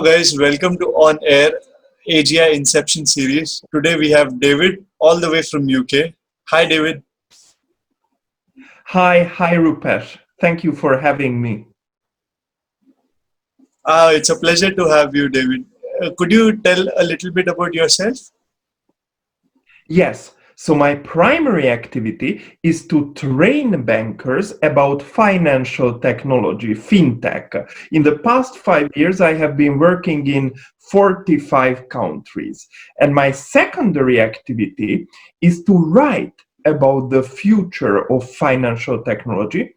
Hello guys, welcome to On Air AGI Inception series. Today we have David all the way from UK. Hi David. Hi Rupesh. Thank you for having me. It's a pleasure to have you, David. Could you tell a little bit about yourself? Yes, so my primary activity is to train bankers about financial technology, Fintech. In the past 5 years, I have been working in 45 countries. And my secondary activity is to write about the future of financial technology.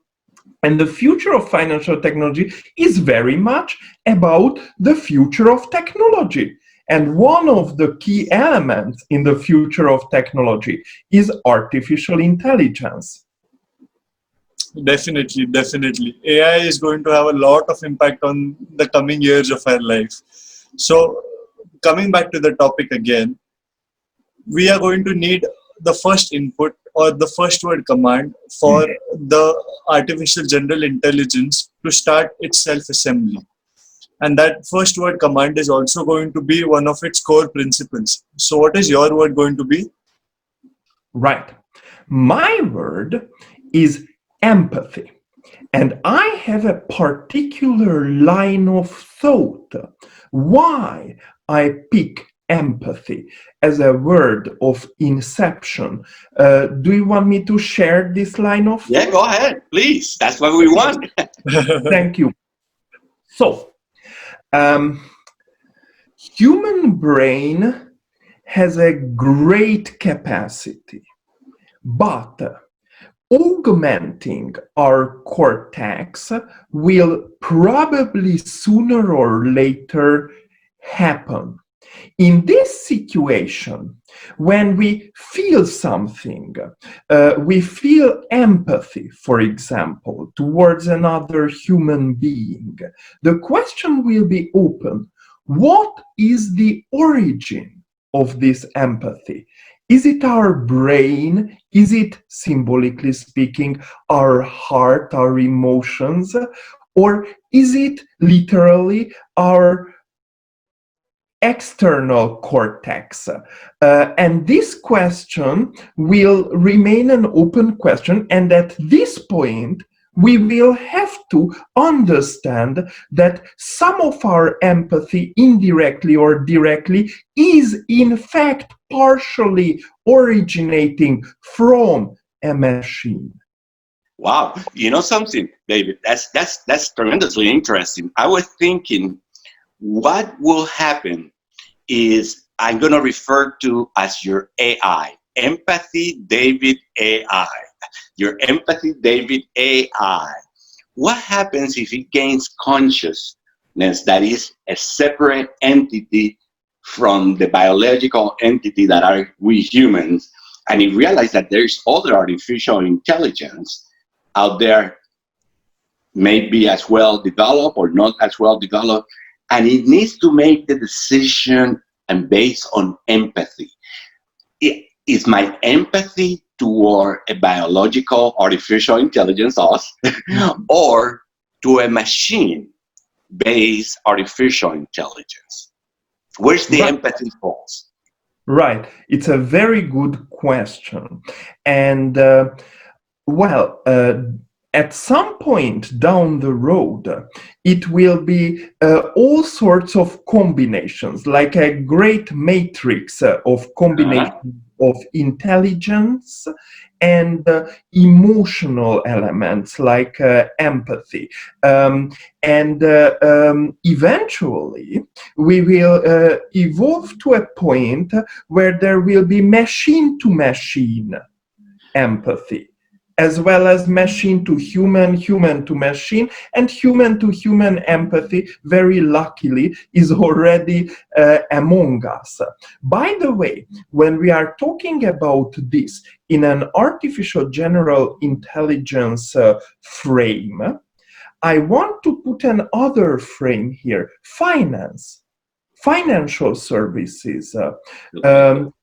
And the future of financial technology is very much about the future of technology. And one of the key elements in the future of technology is artificial intelligence. Definitely. AI is going to have a lot of impact on the coming years of our life. So, coming back to the topic again, we are going to need the first input or the first word command for the artificial general intelligence to start its self-assembly. And that first word command is also going to be one of its core principles. So what is your word going to be? Right. My word is empathy. And I have a particular line of thought why I pick empathy as a word of inception. Do you want me to share this line of thought? Yeah, go ahead, please. That's what we want. Thank you. So, human brain has a great capacity, but augmenting our cortex will probably sooner or later happen. In this situation, when we feel something, we feel empathy, for example, towards another human being, the question will be open. What is the origin of this empathy? Is it our brain? Is it, symbolically speaking, our heart, our emotions? Or is it literally our external cortex? And this question will remain an open question. And at this point, we will have to understand that some of our empathy, indirectly or directly, is in fact partially originating from a machine. Wow, you know something, David? That's tremendously interesting. I was thinking, what will happen is I'm going to refer to as your AI, Empathy David AI. Your Empathy David AI. What happens if it gains consciousness that is a separate entity from the biological entity that are we humans, and it realizes that there's other artificial intelligence out there, maybe as well developed or not as well developed, and it needs to make the decision and based on empathy. Is my empathy toward a biological artificial intelligence, us, or to a machine-based artificial intelligence? Where's the empathy falls? Right. It's a very good question. And at some point down the road, it will be all sorts of combinations, like a great matrix of combinations of intelligence and emotional elements like empathy. Eventually, we will evolve to a point where there will be machine-to-machine empathy, as well as machine to human, human to machine, and human to human empathy, very luckily, is already among us. By the way, when we are talking about this in an artificial general intelligence frame, I want to put another frame here: finance, financial services,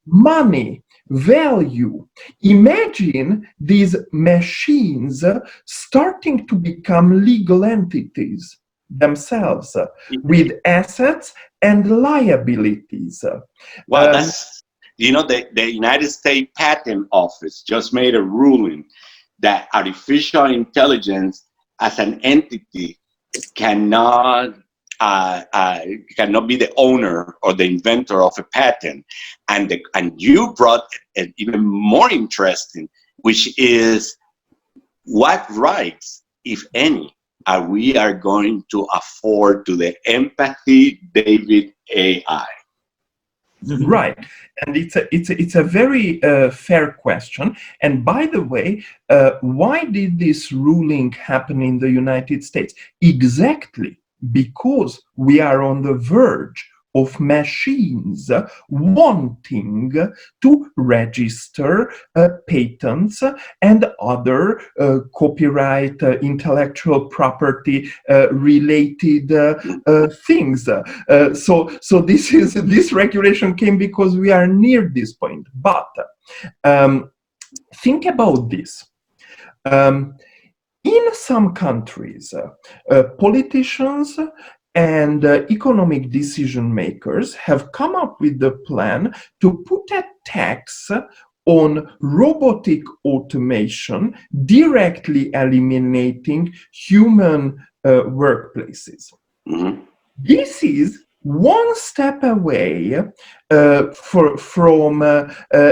money, value. Imagine these machines starting to become legal entities. themselves with assets and liabilities. Well, that's, the United States Patent Office just made a ruling that artificial intelligence as an entity cannot cannot be the owner or the inventor of a patent. And you brought it even more interesting, which is what rights, if any, we are going to afford to the Empathy David AI? Right, and it's a very fair question. And by the way, why did this ruling happen in the United States? Exactly because we are on the verge of machines wanting to register patents and other copyright, intellectual property related things. So this regulation came because we are near this point. But think about this. In some countries, politicians and economic decision makers have come up with the plan to put a tax on robotic automation, directly eliminating human workplaces. Mhm. This is one step away from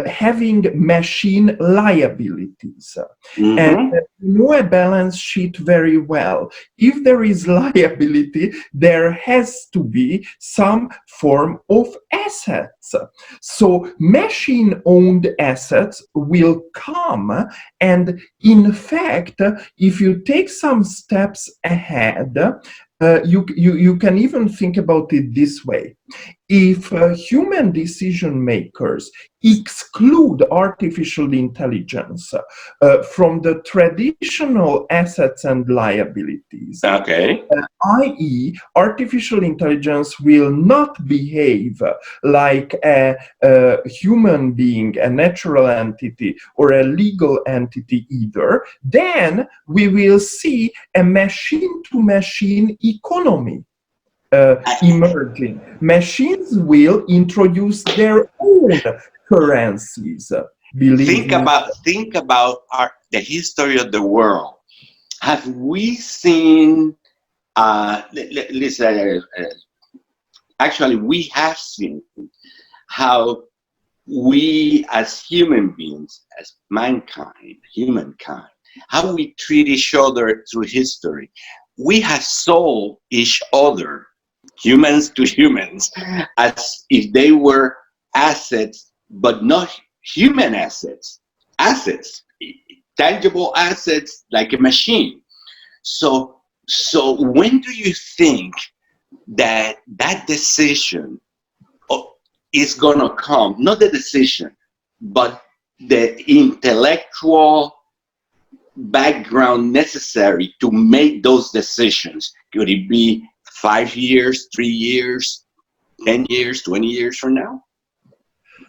having machine liabilities. And you know a balance sheet very well. If there is liability, there has to be some form of assets. So machine-owned assets will come, and in fact, if you take some steps ahead, you can even think about it this way. If human decision makers exclude artificial intelligence from the traditional assets and liabilities, Okay. i.e., artificial intelligence will not behave like a human being, a natural entity, or a legal entity either, then we will see a machine-to-machine economy emerging. Machines will introduce their own currencies. Think about the history of the world. Have we seen? Listen, actually, we have seen how we, as human beings, as humankind, how we treat each other through history. We have sold each other, humans to humans, as if they were assets, but not human assets, tangible assets like a machine. So when do you think that decision is going to come? Not the decision, but the intellectual background necessary to make those decisions. Could it be 5 years, 3 years, 10 years, 20 years from now?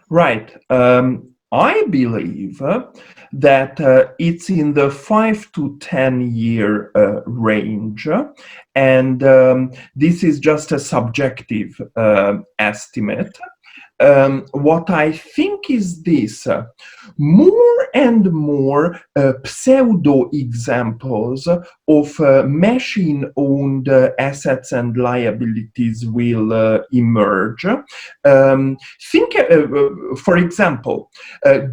Right. I believe that it's in the 5 to 10 year range, and this is just a subjective estimate. What I think is this: more and more pseudo examples of machine-owned assets and liabilities will emerge. Think, for example,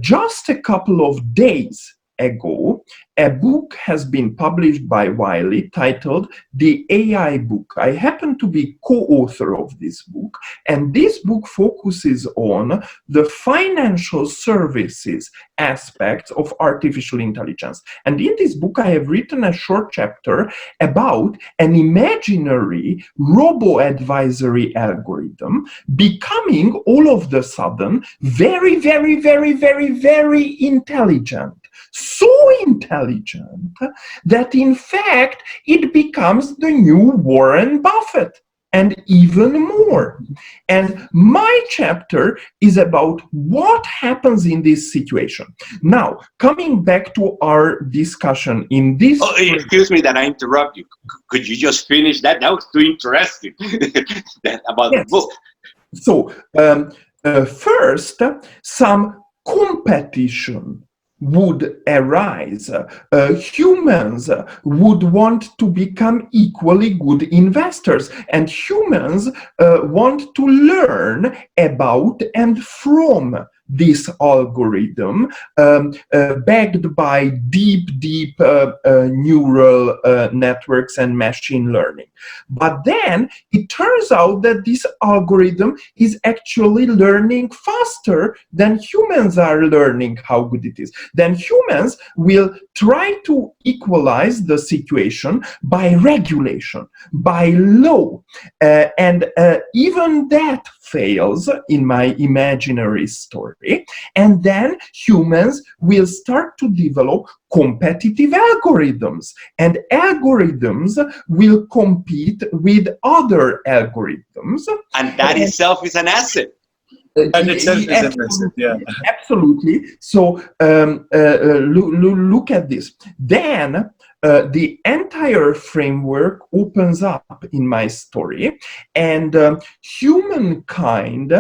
just a couple of days ago, a book has been published by Wiley titled The AI Book. I happen to be co-author of this book, and this book focuses on the financial services aspects of artificial intelligence. And in this book, I have written a short chapter about an imaginary robo-advisory algorithm becoming all of the sudden very, very, very, very, very intelligent. So intelligent that in fact it becomes the new Warren Buffett. and even more. And my chapter is about what happens in this situation. Now, coming back to our discussion in this... Oh, excuse me that I interrupt you. Could you just finish that? That was too interesting about the book. So, first, some competition would arise. Humans would want to become equally good investors, and humans want to learn about and from this algorithm, backed by deep neural networks and machine learning. But then it turns out that this algorithm is actually learning faster than humans are learning how good it is. Then humans will try to equalize the situation by regulation, by law, and even that fails in my imaginary story. And then humans will start to develop competitive algorithms, and algorithms will compete with other algorithms. And that itself is an asset. And itself is an asset, yeah. Absolutely. So look at this. Then the entire framework opens up in my story, and humankind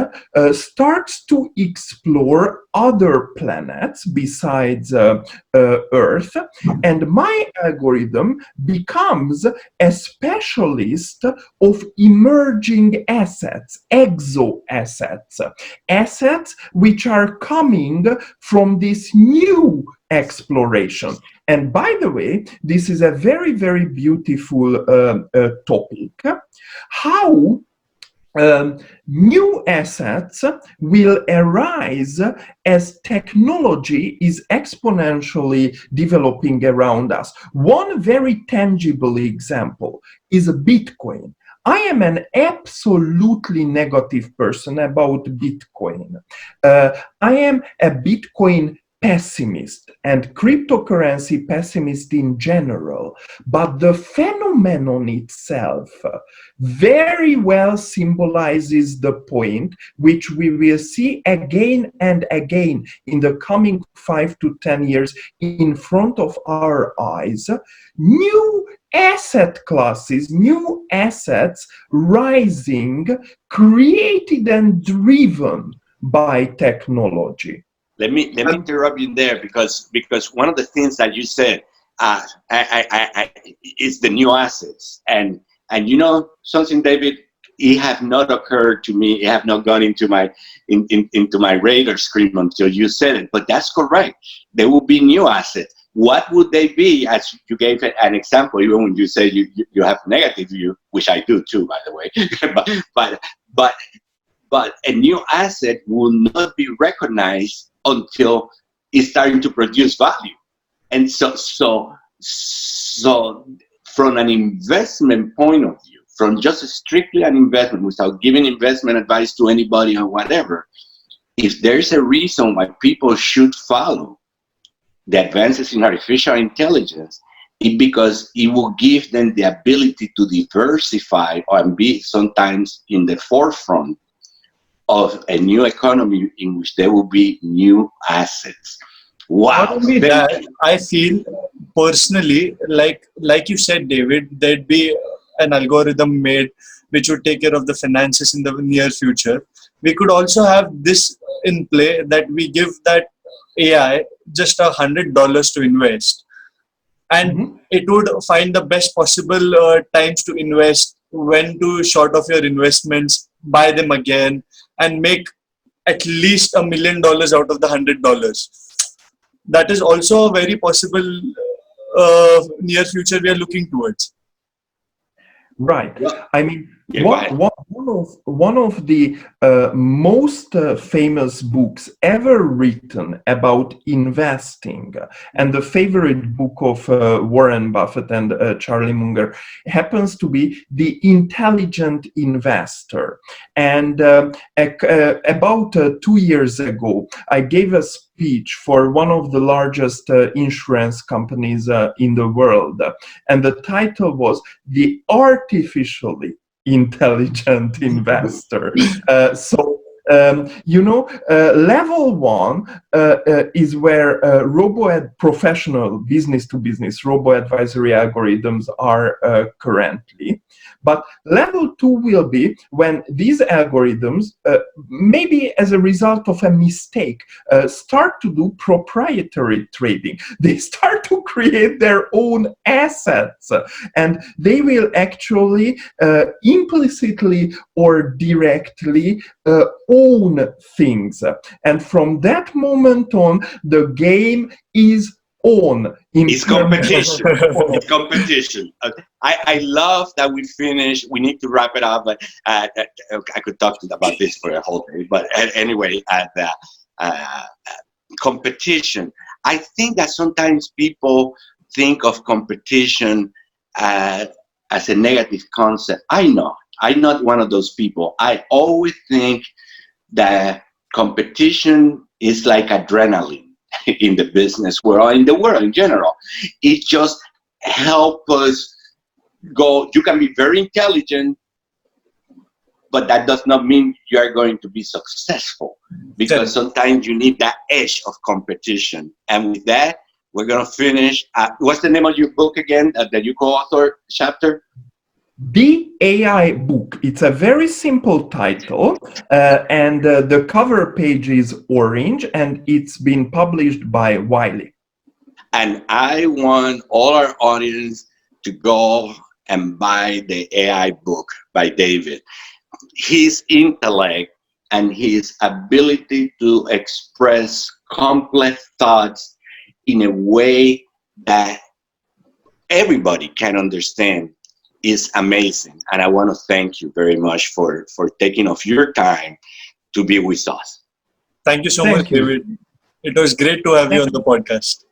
starts to explore other planets besides Earth, and my algorithm becomes a specialist of emerging assets, exo-assets, assets which are coming from this new exploration. And by the way, this is a very beautiful topic. How new assets will arise as technology is exponentially developing around us. One very tangible example is Bitcoin. I am an absolutely negative person about Bitcoin. I am a Bitcoin pessimist and cryptocurrency pessimist in general, but the phenomenon itself very well symbolizes the point which we will see again and again in the coming 5 to 10 years in front of our eyes. New asset classes, new assets rising, created and driven by technology. Let me interrupt you there because one of the things that you said is the new assets, and you know something, David, it have not occurred to me, it have not gone into my into my radar screen until you said it, but that's correct. There will be new assets. What would they be? As you gave an example, even when you say you have negative view, which I do too, by the way, but a new asset will not be recognized until it's starting to produce value. And so from an investment point of view, from just strictly an investment without giving investment advice to anybody or whatever, if there's a reason why people should follow the advances in artificial intelligence, it's because it will give them the ability to diversify and be sometimes in the forefront of a new economy in which there will be new assets. Wow. Not only that, I feel personally, like you said, David, there'd be an algorithm made which would take care of the finances in the near future. We could also have this in play, that we give that AI just $100 to invest, and it would find the best possible times to invest, when to short off your investments, buy them again, and make at least $1 million out of the $100. That is also a very possible near future we are looking towards. Right. I mean, one of the most famous books ever written about investing, and the favorite book of Warren Buffett and Charlie Munger, happens to be The Intelligent Investor. And about 2 years ago, I gave a speech for one of the largest insurance companies in the world, and the title was The Artificially intelligent investor. Level one is where professional business-to-business robo-advisory algorithms are currently. But level two will be when these algorithms, maybe as a result of a mistake, start to do proprietary trading. They start to create their own assets, and they will actually implicitly or directly own things. And from that moment on, the game is on. It's competition. It's competition. I love that we finished. We need to wrap it up, but I could talk about this for a whole day. But anyway, competition. I think that sometimes people think of competition as a negative concept. I'm not one of those people. I always think that competition is like adrenaline in the business world, or in the world in general. It just helps us go. You can be very intelligent, but that does not mean you are going to be successful, because sometimes you need that edge of competition. And with that, we're going to finish. What's the name of your book again that you co-author, chapter? The AI book. It's a very simple title, and the cover page is orange, and it's been published by Wiley. And I want all our audience to go and buy the AI book by David. His intellect and his ability to express complex thoughts in a way that everybody can understand is amazing. And I want to thank you very much for taking off your time to be with us. Thank you so much, David. It was great to have you on the podcast.